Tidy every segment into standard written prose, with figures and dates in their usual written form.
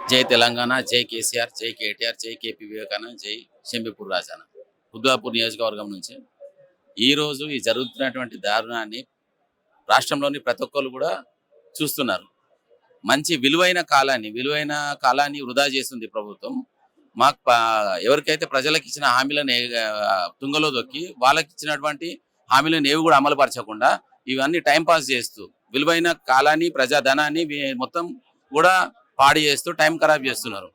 జై తెలంగాణ, జై కేసీఆర్, జై కేటీఆర్, జై కేపీ వివేకానంద, జై షంబీపూర్ రాజాన. బుద్ధాపూర్ నియోజకవర్గం నుంచి ఈరోజు ఈ జరుగుతున్నటువంటి దారుణాన్ని రాష్ట్రంలోని ప్రతి ఒక్కరు కూడా చూస్తున్నారు. మంచి విలువైన కాలాన్ని వృధా చేస్తుంది ప్రభుత్వం. మాకు ఎవరికైతే ప్రజలకు ఇచ్చిన హామీలను తుంగలో దొక్కి వాళ్ళకి ఇచ్చినటువంటి హామీలను ఏవి కూడా అమలు పరచకుండా ఇవన్నీ టైంపాస్ చేస్తూ విలువైన కాలాన్ని ప్రజాధనాన్ని మొత్తం కూడా పాడు చేస్తూ టైం ఖరాబ్ చేస్తున్నారు.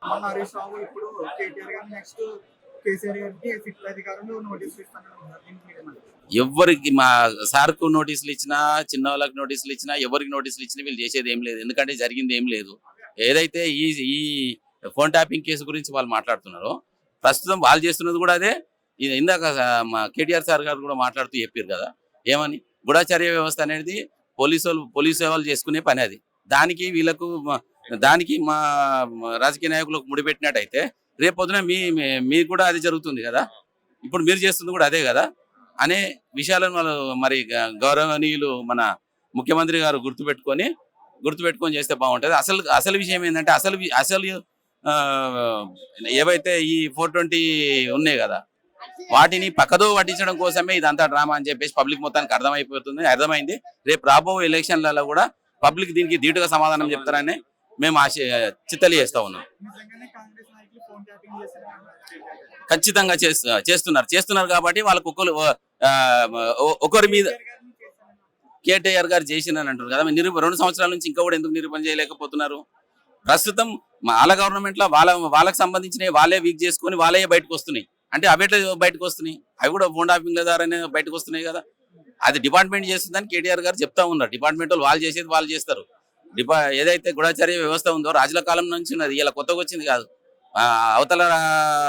ఎవరికి మా సార్కు నోటీసులు ఇచ్చినా, చిన్న వాళ్ళకి నోటీసులు ఇచ్చినా, ఎవరికి నోటీసులు ఇచ్చినా వీళ్ళు చేసేది ఏం లేదు. ఎందుకంటే జరిగింది ఏం లేదు. ఏదైతే ఈ ఫోన్ ట్యాపింగ్ కేసు గురించి వాళ్ళు మాట్లాడుతున్నారో ప్రస్తుతం వాళ్ళు చేస్తున్నది కూడా అదే. ఇందాక మా కేటీఆర్ సార్ గారు కూడా మాట్లాడుతూ చెప్పారు కదా, ఏమని గూఢచర్య వ్యవస్థ అనేది పోలీసు సేవలు చేసుకునే పని. అది దానికి మా రాజకీయ నాయకులకు ముడిపెట్టినట్టయితే రేపు పొద్దున మీకు కూడా అది జరుగుతుంది కదా. ఇప్పుడు మీరు చేస్తుంది కూడా అదే కదా అనే విషయాలను వాళ్ళు మరి గౌరవనీయులు మన ముఖ్యమంత్రి గారు గుర్తుపెట్టుకొని చేస్తే బాగుంటుంది. అసలు విషయం ఏంటంటే అసలు ఏవైతే ఈ 420 ఉన్నాయి కదా వాటిని పక్కదో పట్టించడం కోసమే ఇదంతా డ్రామా అని చెప్పేసి పబ్లిక్ మొత్తానికి అర్థమైంది. రేపు రాబో ఎలక్షన్లలో కూడా పబ్లిక్ దీనికి ధీటుగా సమాధానం చెప్తారని మేము చిత్తలి చేస్తా ఉన్నాం. ఖచ్చితంగా చేస్తున్నారు కాబట్టి వాళ్ళకు ఒకరి మీద కేటీఆర్ గారు చేసిందని అంటారు కదా. 2 సంవత్సరాల నుంచి ఇంకా కూడా ఎందుకు నిరూపణ చేయలేకపోతున్నారు? ప్రస్తుతం వాళ్ళ గవర్నమెంట్ లో వాళ్ళకి సంబంధించినవి వాళ్ళే వీక్ చేసుకుని వాళ్ళే బయటకు వస్తున్నాయి. అంటే అవి ఎట్లా బయటకు వస్తున్నాయి? అవి కూడా ఫోన్ ట్యాపింగ్ ద్వారానే బయటకు వస్తున్నాయి కదా. అది డిపార్ట్మెంట్ చేస్తుందని కేటీఆర్ గారు చెప్తా ఉన్నారు. డిపార్ట్మెంట్ వాళ్ళు చేసేది వాళ్ళు చేస్తారు. ఏదైతే గూఢచర్య వ్యవస్థ ఉందో రాజుల కాలం నుంచి ఉన్నది, ఇలా కొత్తగా వచ్చింది కాదు. అవతల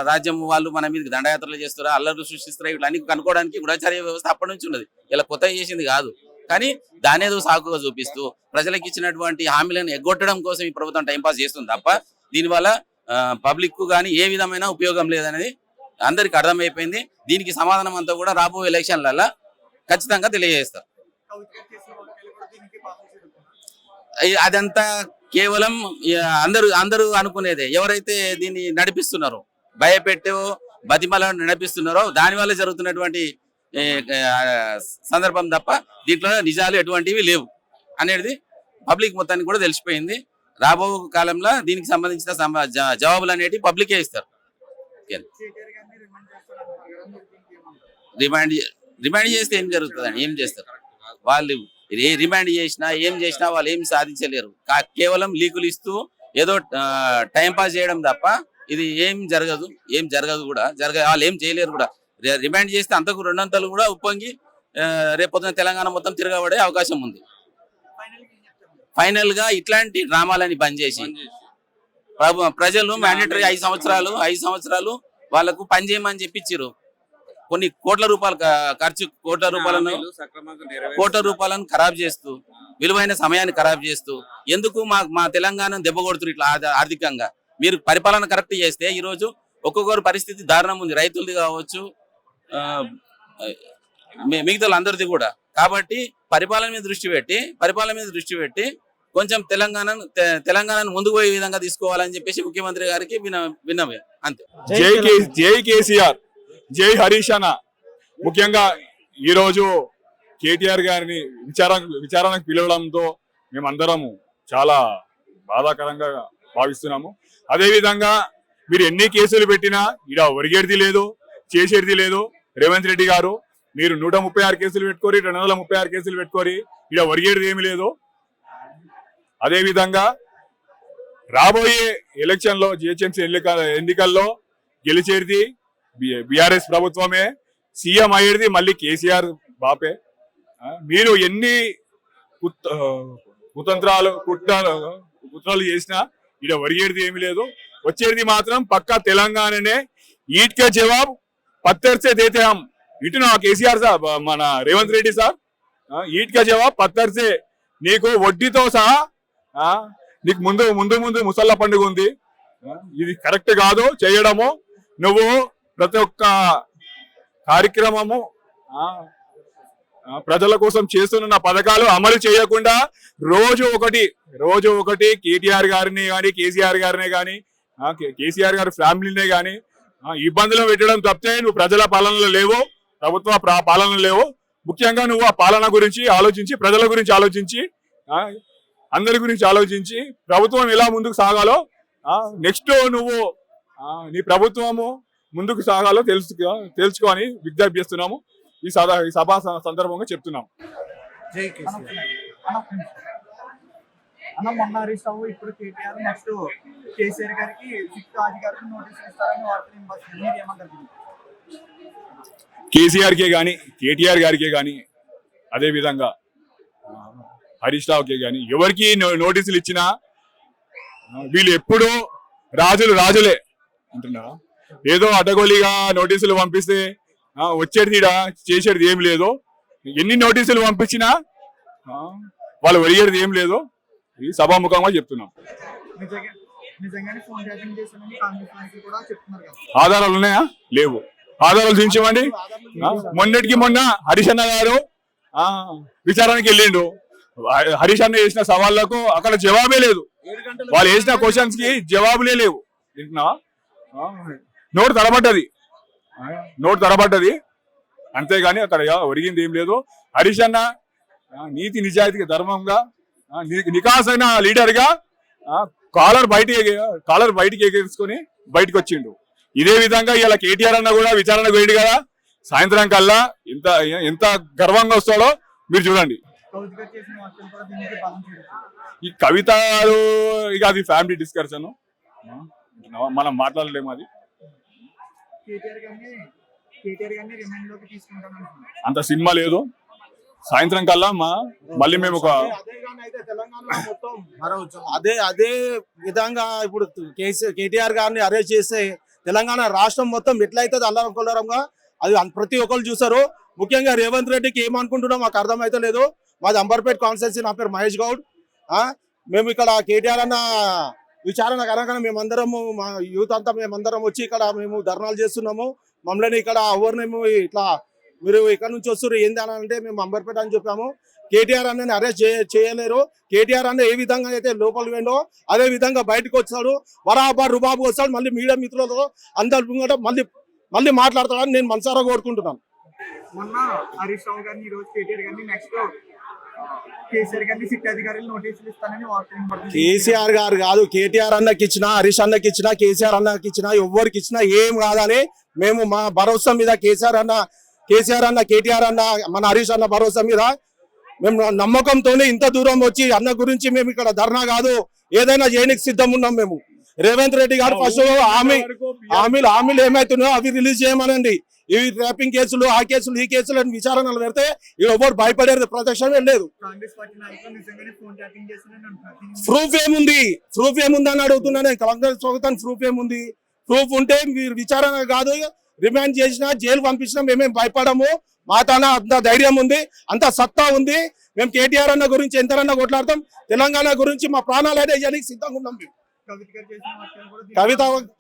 రాజ్యం వాళ్ళు మన మీద దండయాత్రలు చేస్తారా, అల్లర్లు సృష్టిస్తారా, ఇవన్నీ కనుక్కోవడానికి గూఢచర్య వ్యవస్థ అప్పటి నుంచి ఉన్నది. ఇలా కొత్తగా చేసింది కాదు. కానీ దానేదో సాకుగా చూపిస్తూ ప్రజలకు ఇచ్చినటువంటి హామీలను ఎగ్గొట్టడం కోసం ఈ ప్రభుత్వం టైంపాస్ చేస్తుంది తప్ప దీనివల్ల పబ్లిక్ కు కానీ ఏ విధమైన ఉపయోగం లేదనేది అందరికి అర్థమైపోయింది. దీనికి సమాధానం అంతా కూడా రాబోయే ఎలక్షన్లలో ఖచ్చితంగా తెలియజేస్తారు. అదంతా కేవలం అందరూ అనుకునేదే. ఎవరైతే దీన్ని నడిపిస్తున్నారో, భయపెట్టో బతిమల నడిపిస్తున్నారో దానివల్ల జరుగుతున్నటువంటి సందర్భం తప్ప దీంట్లో నిజాలు ఎటువంటివి లేవు అనేది పబ్లిక్ మొత్తానికి కూడా తెలిసిపోయింది. రాబో కాలంలో దీనికి సంబంధించిన జవాబులు అనేవి పబ్లికే ఇస్తారు. రిమాండ్ చేస్తే ఏం జరుగుతుందని ఏం చేస్తారు వాళ్ళు? రిమాండ్ చేసినా ఏం చేసినా వాళ్ళు ఏం సాధించలేరు. కేవలం లీకులు ఇస్తూ ఏదో టైంపాస్ చేయడం తప్ప ఇది ఏం జరగదు కూడా. వాళ్ళు ఏం చేయలేరు కూడా. రిమాండ్ చేస్తే అంతకు 2 కూడా ఉప్పొంగి రేపొద్దున తెలంగాణ మొత్తం తిరగబడే అవకాశం ఉంది. ఫైనల్ గా ఇట్లాంటి డ్రామాలని బంద్ చేసి ప్రజలు మ్యాండేటరీ 5 సంవత్సరాలు వాళ్ళకు పని చేయమని చెప్పిచ్చిరు. కొన్ని కోట్ల రూపాయలు ఖర్చు, కోట్ల రూపాయలను ఖరాబ్ చేస్తూ విలువైన సమయాన్ని ఖరాబ్ చేస్తూ ఎందుకు మా తెలంగాణ దెబ్బ కొడుతున్నారు ఇట్లా ఆర్థికంగా? మీరు పరిపాలన కరెక్ట్ చేస్తే ఈరోజు ఒక్కొక్కరు పరిస్థితి దారుణం ఉంది. రైతులది కావచ్చు, మిగతా అందరిది కూడా. కాబట్టి పరిపాలన మీద దృష్టి పెట్టి కొంచెం తెలంగాణను ముందుకు పోయే విధంగా తీసుకోవాలని చెప్పేసి ముఖ్యమంత్రి గారికి విన్నవే అంతే. జై కేసీఆర్, జై హరీష్ అన్న. ముఖ్యంగా ఈరోజు కేటీఆర్ గారిని విచారణకు పిలవడంతో మేమందరము చాలా బాధాకరంగా భావిస్తున్నాము. అదేవిధంగా మీరు ఎన్ని కేసులు పెట్టినా ఇలా ఒరిగేది లేదు, చేసేది లేదు. రేవంత్ రెడ్డి గారు మీరు 136 కేసులు పెట్టుకోరి, 236 కేసులు పెట్టుకోరి, ఇలా ఒరిగేది ఏమి లేదు. అదేవిధంగా రాబోయే ఎలక్షన్లో జిహెచ్ఎంసీ ఎన్నికల్లో గెలిచేది బీఆర్ఎస్ ప్రభుత్వమే, సీఎం అయ్యేది మళ్ళీ కేసీఆర్ బాపే. మీరు ఎన్ని కుట్రలు చేసినా ఇక్కడ ఒరిగేది ఏమి లేదు, వచ్చేది మాత్రం పక్కా తెలంగాణనే. ఈట్ కే జవాబ్ పత్తర్ సే దేతే హమ్. ఇటునా కేసీఆర్ సార్, మన రేవంత్ రెడ్డి సార్, ఈట్ కే జవాబ్ పత్తర్ సే. నీకు వడ్డీతో సహా నీకు ముందు ముందు ముందు ముసళ్ళ పండుగ ఉంది. ఇది కరెక్ట్ కాదు చేయడము. నువ్వు ప్రతి ఒక్క కార్యక్రమము ప్రజల కోసం చేస్తున్న పథకాలు అమలు చేయకుండా రోజు ఒకటి కేటీఆర్ గారిని కానీ కేసీఆర్ గారిని కానీ కేసీఆర్ గారి ఫ్యామిలీనే కానీ ఇబ్బందులు పెట్టడం తప్పితే నువ్వు ప్రజల పాలనలో లేవు, ప్రభుత్వ పాలన లేవు. ముఖ్యంగా నువ్వు ఆ పాలన గురించి ఆలోచించి, ప్రజల గురించి ఆలోచించి, అందరి గురించి ఆలోచించి ప్రభుత్వం ఎలా ముందుకు సాగాలో, నెక్స్ట్ నువ్వు నీ ప్రభుత్వము ముందుకు సాగాలో తెలుసుకోని విజ్ఞప్తి చేస్తున్నాము. ఈ సభా సందర్భంగా చెప్తున్నాం. జై కేసీఆర్. అన్న మొన్న హరీష్ రావు, ఇప్పుడు కేటీఆర్, నెక్స్ట్ కేసీఆర్ గారికి ఫిఫ్త్ అధికారులకు నోటీసులు ఇస్తారని వార్తలు మీరు ఏమంటారు? కేసీఆర్ కే గాని కేటీఆర్ గారికే గాని అదే విధంగా హరీష్ రావుకే గాని ఎవరికి నోటీసులు ఇచ్చినా వీళ్ళు ఎప్పుడూ రాజులే అంటున్నా. ఏదో అడ్డగోలిగా నోటీసులు పంపిస్తే వచ్చేది చేసేది ఏం లేదు. ఎన్ని నోటీసులు పంపించినా వాళ్ళు ఒరిగేది ఏం లేదు. ఈ సభాముఖంగా చెప్తున్నాం. ఆధారాలు ఉన్నాయా? లేవు. ఆధారాలు చూపించమండి. మొన్నటికి మొన్న హరీష్ అన్న గారు విచారానికి వెళ్ళిండు. హరీష్ అన్న చేసిన సవాళ్లకు అక్కడ జవాబే లేదు. వాళ్ళు వేసిన క్వశ్చన్స్ కి జవాబులే లేవు. నోటు తడబడ్డది అంతేగాని అక్కడ ఒరిగింది ఏం లేదు. హరీష్ అన్న నీతి నిజాయితీగా ధర్మంగా నికాసైన లీడర్ గా కాలర్ బయటికి ఎగేసుకొని బయటకు వచ్చిండు. ఇదే విధంగా ఇలా కేటీఆర్ అన్న కూడా విచారణకు పోయిండు కదా. సాయంత్రం కల్లా ఎంత గర్వంగా వస్తాడో మీరు చూడండి. ఈ కవితలు ఇక అది ఫ్యామిలీ డిస్కషన్, మనం మాట్లాడలేము. అది అంత సినిమా లేదు. సాయంత్రం కల్లా మళ్ళీ మేము ఒక అదే విధంగా ఇప్పుడు కేటీఆర్ గారిని అరెస్ట్ చేస్తే తెలంగాణ రాష్ట్రం మొత్తం ఎట్లయితుంది అల్లకొల్లరంగా అది ప్రతి ఒక్కరు చూసారు. ముఖ్యంగా రేవంత్ రెడ్డికి ఏమనుకుంటున్నాం మాకు అర్థమైతే లేదు. మాది అంబర్పేట్ కాన్స్టిట్యున్సీ, నా పేరు మహేష్ గౌడ్. మేము ఇక్కడ కేటీఆర్ అన్న విచారణ కనుక మేమందరము మా యూత్ అంతా మేమందరం వచ్చి ఇక్కడ మేము ధర్నాలు చేస్తున్నాము. మమ్మల్ని ఇక్కడ ఎవరినేమో ఇట్లా మీరు ఇక్కడ నుంచి వస్తారు ఏంది అని అంటే మేము అంబర్పేట అని చెప్పాము. కేటీఆర్ అన్నని అరెస్ట్ చేయలేరు. కేటీఆర్ అన్న ఏ విధంగా అయితే లోపలికి వెళ్ళో అదే విధంగా బయటకు వచ్చాడు. బరాబర్ రుబాబు వస్తాడు. మళ్ళీ మీడియా మిత్రులతో అందరు మళ్ళీ మాట్లాడతాడని నేను మనసారా కోరుకుంటున్నాను. మొన్న హరీష్ రావు గారిని, ఈరోజు కేటీఆర్ గారిని, నెక్స్ట్ కేసీఆర్ గారిని సిట్ అధికారులు నోటీసులు ఇస్తానని వార్తలు. కేసీఆర్ గారు కాదు, కేటీఆర్ అన్నకి ఇచ్చినా, హరీష్ అన్నకి ఇచ్చినా, కేసీఆర్ అన్నకి ఇచ్చినా, ఎవరికి ఇచ్చినా ఏం కాదని మేము మా భరోసా మీద కేసీఆర్ అన్న, కేటీఆర్ అన్న, మన హరీష్ అన్న భరోసా మీద మేము నమ్మకంతోనే ఇంత దూరం వచ్చి అన్న గురించి మేము ఇక్కడ ధర్నా కాదు ఏదైనా చేయడానికి సిద్ధం ఉన్నాం. మేము రేవంత్ రెడ్డి గారు ఫస్ట్ హామీలు ఏమైతున్నాయో అవి రిలీజ్ చేయమనండి. ఇవి ట్రాపింగ్ కేసులు, ఆ కేసులు, ఈ కేసులు అని విచారణలు పెడితే ఎవరు భయపడేది ప్రత్యక్షమే లేదు. ప్రూఫ్ ఏముంది అని అడుగుతున్నా నేను. కాంగ్రెస్ ప్రభుత్వం ప్రూఫ్ ఏముంది? ప్రూఫ్ ఉంటే మీరు విచారణ కాదు, రిమాండ్ చేసినా, జైలు పంపించినా మేమేం భయపడము. మా తాన అంత ధైర్యం ఉంది, అంత సత్తా ఉంది. మేము కేటీఆర్ అన్న గురించి ఎంతరన్నా కొట్లాడతాం. తెలంగాణ గురించి మా ప్రాణాలు అయితే ఇవ్వడానికి సిద్ధంగా ఉన్నాం.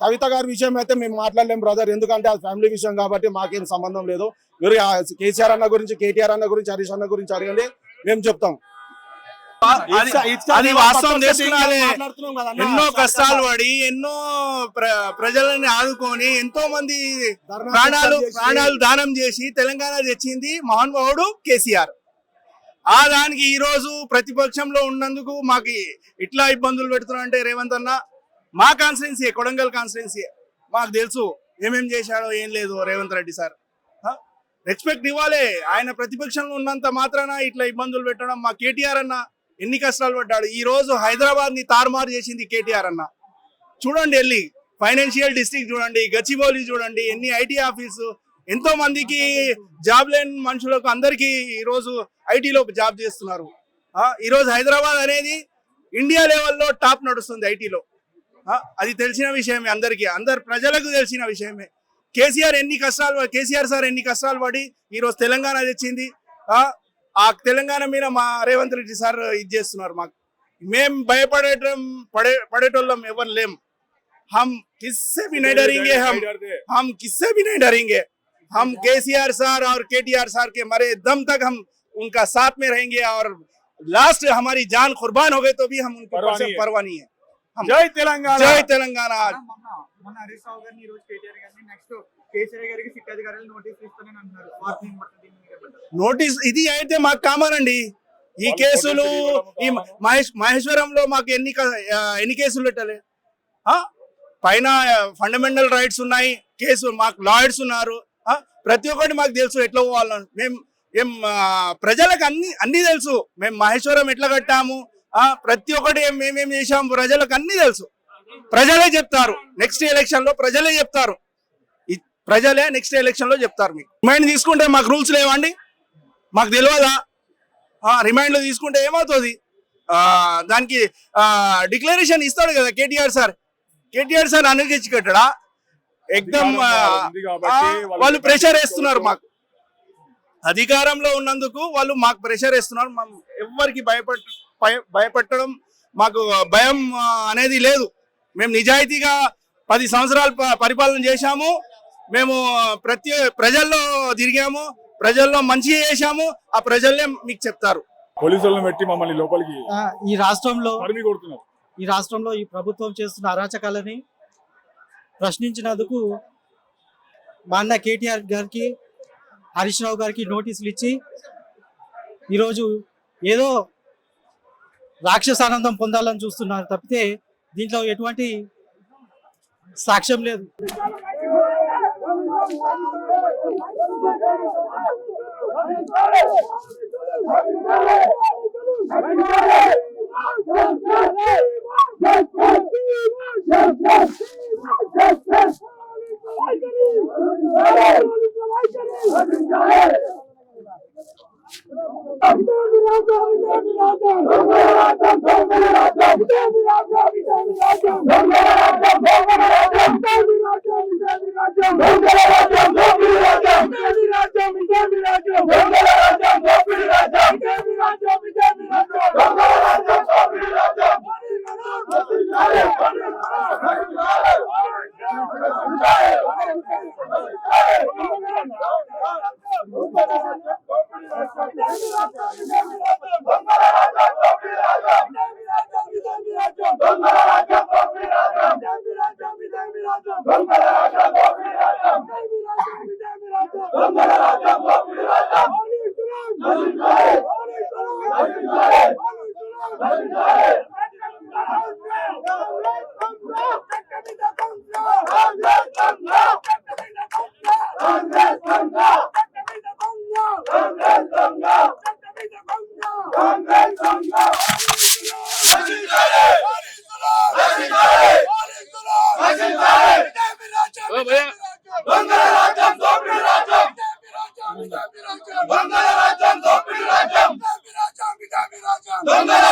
కవిత గారి విషయం అయితే మేము మాట్లాడలేం బ్రదర్, ఎందుకంటే అది ఫ్యామిలీ విషయం కాబట్టి మాకేం సంబంధం లేదు. మీరు కేసీఆర్ అన్న గురించి, కేటీఆర్ అన్న గురించి, హరీష్ అన్న గురించి అడగండి, మేము చెప్తాం. అది వాస్తవం తెలుసుకోవాలి. ఎన్నో కష్టాలు పడి ఎన్నో ప్రజలని ఆదుకొని ఎంతో మంది ప్రాణాలు దానం చేసి తెలంగాణ తెచ్చింది మహానుభావుడు కేసీఆర్. ఆ దానికి ఈ రోజు ప్రతిపక్షంలో ఉన్నందుకు మాకు ఇట్లా ఇబ్బందులు పెడుతున్నా అంటే రేవంత్ అన్న మా కాన్స్టిట్యున్సీ కొడంగల్ కాన్స్టిట్యున్సీ మాకు తెలుసు ఏమేం చేశాడో ఏం లేదు. రేవంత్ రెడ్డి సార్ రెస్పెక్ట్ ఇవ్వాలి. ఆయన ప్రతిపక్షంలో ఉన్నంత మాత్రాన ఇట్లా ఇబ్బందులు పెట్టడం. మా కేటీఆర్ అన్న ఎన్ని కష్టాలు పడ్డాడు. ఈ రోజు హైదరాబాద్ ని తారుమారు చేసింది కేటీఆర్ అన్న. చూడండి, వెళ్ళి ఫైనాన్షియల్ డిస్ట్రిక్ట్ చూడండి, గచ్చిబౌలి చూడండి, ఎన్ని ఐటీ ఆఫీసు, ఎంతో మందికి జాబ్ లేని మనుషులకు అందరికీ ఈ రోజు ఐటీలో జాబ్ చేస్తున్నారు. ఈ రోజు హైదరాబాద్ అనేది ఇండియా లెవెల్లో టాప్ నడుస్తుంది ఐటీలో. అది తెలిసిన విషయమే, అందరు ప్రజలకు తెలిసిన విషయమే. కేసీఆర్ సార్ ఎన్ని కష్టాలు పడి ఈరోజు తెలంగాణ తెచ్చింది. ఆ తెలంగాణ మీద మా రేవంత్ రెడ్డి సార్ ఇది చేస్తున్నారు. మాకు మేము పడేటోళ్ళం ఎవరు లేం. हम किससे भी नहीं डरेंगे, हम किससे भी नहीं डरेंगे. हम केसीआर सर और केटीआर सर के मरे दम तक हम उनका साथ में रहेंगे और लास्ट हमारी जान कुर्बान हो गए तो भी हम उनकी परवाह नहीं है. జై తెలంగాణ. जय तेलंगाना. మొన్న హరీష్ రావు గారిని ఈ రోజు కేటీఆర్ గారిని నెక్స్ట్ కేసీఆర్ గారికి సిట్ అధికారులు నోటీస్ ఇస్తానని అంటున్నారు. వార్నింగ్ నోటీస్ ఇది అయితే మాకు కామన్ అండి. ఈ కేసులు ఈ మహేశ్వరంలో మాకు ఎన్ని కేసులు పెట్టలే. పైన ఫండమెంటల్ రైట్స్ ఉన్నాయి, కేసు మాకు లాయర్స్ ఉన్నారు. ప్రతి ఒక్కటి మాకు తెలుసు ఎట్లా పోవాలని. మేము ప్రజలకు అన్ని తెలుసు. మేము మహేశ్వరం ఎట్లా కట్టాము, ప్రతి ఒక్కటి మేమేం చేసాము ప్రజలకు అన్ని తెలుసు. ప్రజలే చెప్తారు నెక్స్ట్ ఎలక్షన్ లో, ప్రజలే చెప్తారు. ప్రజలే నెక్స్ట్ ఎలక్షన్ లో చెప్తారు. మీకు రిమైండ్ తీసుకుంటే మాకు రూల్స్ లేవండి, మాకు తెలియదా? రిమైండ్ లో తీసుకుంటే ఏమవుతుంది? దానికి డిక్లరేషన్ ఇస్తాడు కదా కేటీఆర్ సార్ అనుగెచ్చి కట్టడా? ఎక్దమ్ వాళ్ళు ప్రెషర్ వేస్తున్నారు. మాకు అధికారంలో ఉన్నందుకు వాళ్ళు మాకు ప్రెషర్ వేస్తున్నారు. ఎవరికి భయపెట్టడం మాకు భయం అనేది లేదు. మేము నిజాయితీగా 10 సంవత్సరాలు పరిపాలన చేశాము. మేము ప్రజల్లో తిరిగాము, ప్రజల్లో మంచి చేశాము. ఆ ప్రజలే మీకు చెప్తారు. పోలీసులను పెట్టి మమ్మల్ని లోపలికి ఈ రాష్ట్రంలో తరిమి కొడుతున్నారు. ఈ ప్రభుత్వం చేస్తున్న అరాచకాలని ప్రశ్నించినందుకు మా అన్న కేటీఆర్ గారికి, హరీష్ రావు గారికి నోటీసులు ఇచ్చి ఈరోజు ఏదో రాక్షసానందం పొందాలని చూస్తున్నారు తప్పితే దీంట్లో ఎటువంటి సాక్ష్యం లేదు. దొంగల